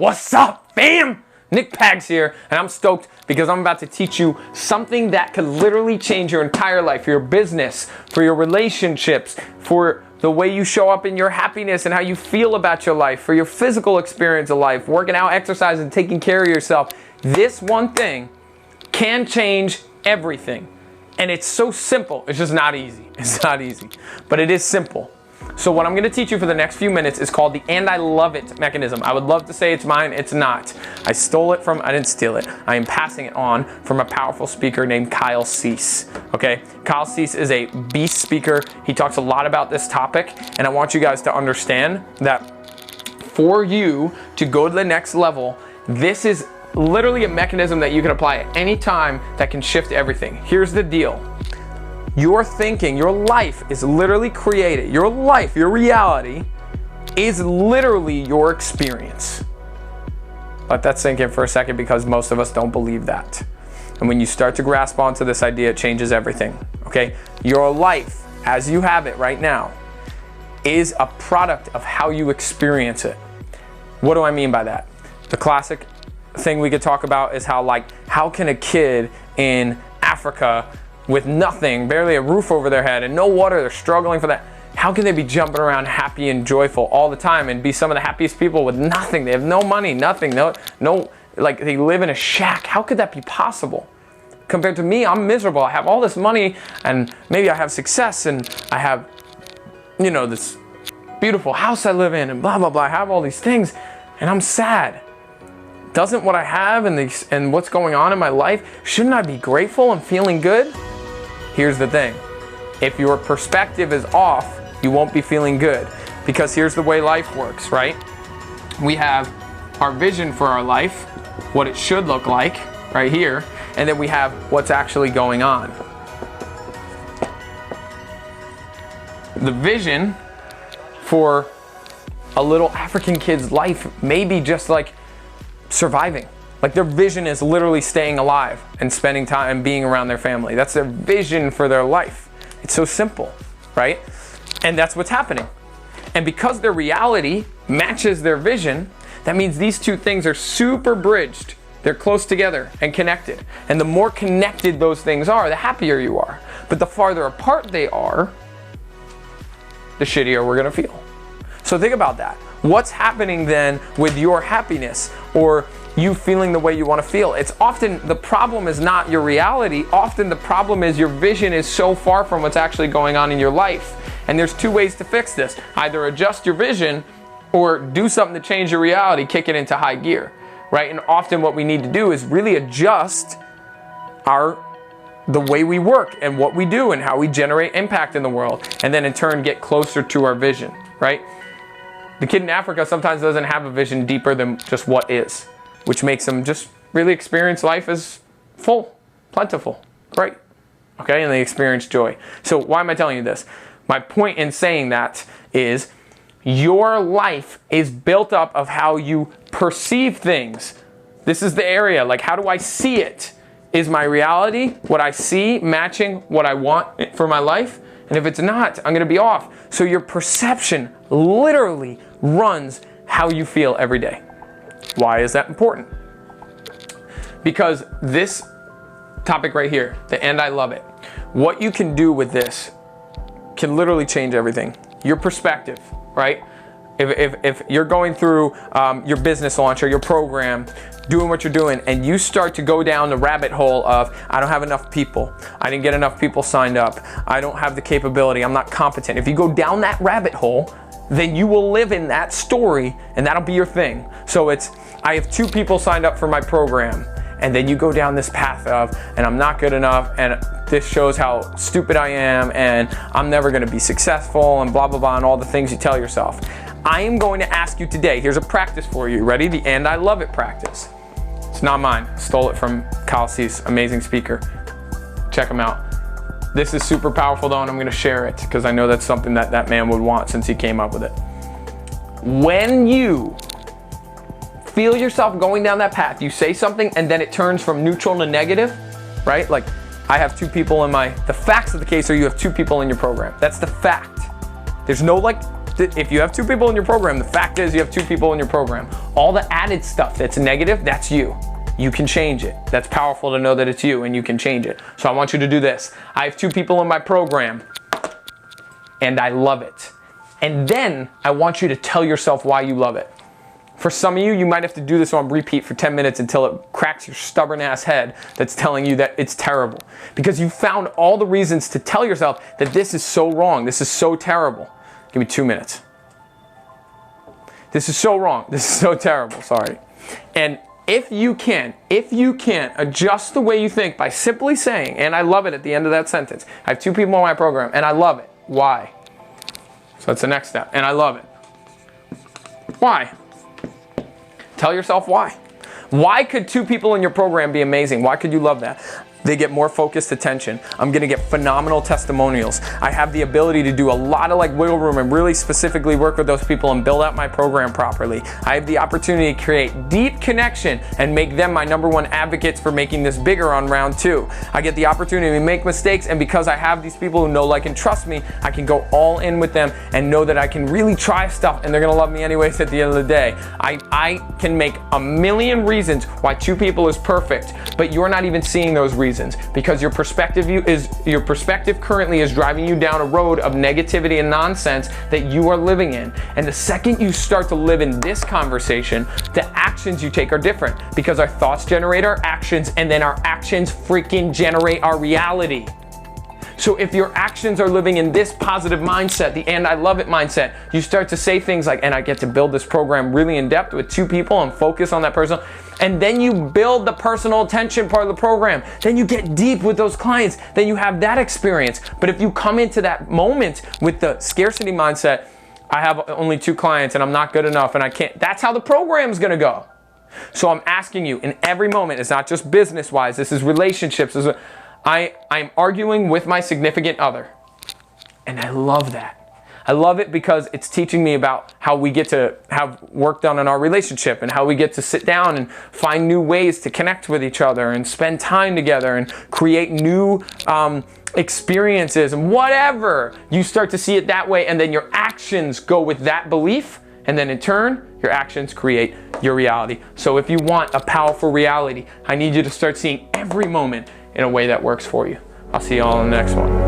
What's up, fam? Nick Pags here, and I'm stoked because I'm about to teach you something that could literally change your entire life, for your business, for your relationships, for the way you show up in your happiness and how you feel about your life, for your physical experience of life, working out, exercising, taking care of yourself. This one thing can change everything. And it's so simple. It's just not easy. It's not easy, but it is simple. So what I'm going to teach you for the next few minutes is called the "and I love it" mechanism. I would love to say it's mine. It's not. I didn't steal it. I am passing it on from a powerful speaker named Kyle Cease. Okay? Kyle Cease is a beast speaker. He talks a lot about this topic, and I want you guys to understand that for you to go to the next level, this is literally a mechanism that you can apply at any time that can shift everything. Here's the deal. Your thinking, your life is literally created. Your life, your reality is literally your experience. Let that sink in for a second, because most of us don't believe that. And when you start to grasp onto this idea, it changes everything. Okay? Your life, as you have it right now, is a product of how you experience it. What do I mean by that? The classic thing we could talk about is how can a kid in Africa with nothing, barely a roof over their head and no water, they're struggling for that, how can they be jumping around happy and joyful all the time and be some of the happiest people with nothing? They have no money, nothing, like they live in a shack. How could that be possible? Compared to me, I'm miserable. I have all this money and maybe I have success and I have, this beautiful house I live in and blah, blah, blah. I have all these things and I'm sad. Doesn't what I have and what's going on in my life, shouldn't I be grateful and feeling good? Here's the thing. If your perspective is off, you won't be feeling good. Because here's the way life works, right? We have our vision for our life, what it should look like, right here, and then we have what's actually going on. The vision for a little African kid's life may be just like surviving. Like their vision is literally staying alive and spending time and being around their family. That's their vision for their life. It's so simple, right? And that's what's happening. And because their reality matches their vision, that means these two things are super bridged. They're close together and connected. And the more connected those things are, the happier you are. But the farther apart they are, the shittier we're gonna feel. So think about that. What's happening then with your happiness or you feeling the way you want to feel? It's often, the problem is not your reality. Often the problem is your vision is so far from what's actually going on in your life. And there's two ways to fix this. Either adjust your vision or do something to change your reality, kick it into high gear, right? And often what we need to do is really adjust the way we work and what we do and how we generate impact in the world. And then in turn get closer to our vision, right? The kid in Africa sometimes doesn't have a vision deeper than just what is, which makes them just really experience life as full, plentiful, great, okay? And they experience joy. So why am I telling you this? My point in saying that is your life is built up of how you perceive things. This is the area, like how do I see it? Is my reality, what I see, matching what I want for my life? And if it's not, I'm gonna be off. So your perception literally runs how you feel every day. Why is that important? Because this topic right here, the "and I love it," what you can do with this can literally change everything. Your perspective, right? If you're going through your business launch or your program, doing what you're doing, and you start to go down the rabbit hole of, I don't have enough people, I didn't get enough people signed up, I don't have the capability, I'm not competent. If you go down that rabbit hole, then you will live in that story and that'll be your thing. So it's, I have 2 people signed up for my program, and then you go down this path of, and I'm not good enough, and this shows how stupid I am, and I'm never gonna be successful, and blah, blah, blah, and all the things you tell yourself. I am going to ask you today, here's a practice for you. Ready? The "and I love it" practice. It's not mine. I stole it from Kyle Cease, amazing speaker. Check him out. This is super powerful though, and I'm gonna share it because I know that's something that man would want since he came up with it. When you feel yourself going down that path, you say something and then it turns from neutral to negative, right? Like, I have 2 people in the facts of the case are you have 2 people in your program. That's the fact. There's no if you have 2 people in your program, the fact is you have 2 people in your program. All the added stuff that's negative, that's you. You can change it. That's powerful to know that it's you and you can change it. So I want you to do this. I have 2 people in my program and I love it. And then I want you to tell yourself why you love it. For some of you, you might have to do this on repeat for 10 minutes until it cracks your stubborn ass head that's telling you that it's terrible. Because you found all the reasons to tell yourself that this is so wrong, this is so terrible. Give me 2 minutes. This is so wrong, this is so terrible, sorry. And if you can adjust the way you think by simply saying, and I love it at the end of that sentence, I have 2 people in my program and I love it. Why? So that's the next step, and I love it. Why? Tell yourself why. Why could 2 people in your program be amazing? Why could you love that? They get more focused attention. I'm gonna get phenomenal testimonials. I have the ability to do a lot of like wiggle room and really specifically work with those people and build out my program properly. I have the opportunity to create deep connection and make them my #1 advocates for making this bigger on round 2. I get the opportunity to make mistakes, and because I have these people who know, like, and trust me, I can go all in with them and know that I can really try stuff and they're gonna love me anyways at the end of the day. I can make a million reasons why 2 people is perfect, but you're not even seeing those reasons. Because your perspective currently is driving you down a road of negativity and nonsense that you are living in. And the second you start to live in this conversation, the actions you take are different, because our thoughts generate our actions, and then our actions freaking generate our reality. So if your actions are living in this positive mindset, the "and I love it" mindset, you start to say things like, and I get to build this program really in depth with 2 people and focus on that person. And then you build the personal attention part of the program. Then you get deep with those clients. Then you have that experience. But if you come into that moment with the scarcity mindset, I have only 2 clients and I'm not good enough and I can't, that's how the program's gonna go. So I'm asking you in every moment, it's not just business-wise, this is relationships. I'm arguing with my significant other. And I love that. I love it because it's teaching me about how we get to have work done in our relationship and how we get to sit down and find new ways to connect with each other and spend time together and create new experiences and whatever. You start to see it that way, and then your actions go with that belief, and then in turn, your actions create your reality. So if you want a powerful reality, I need you to start seeing every moment in a way that works for you. I'll see you all in the next one.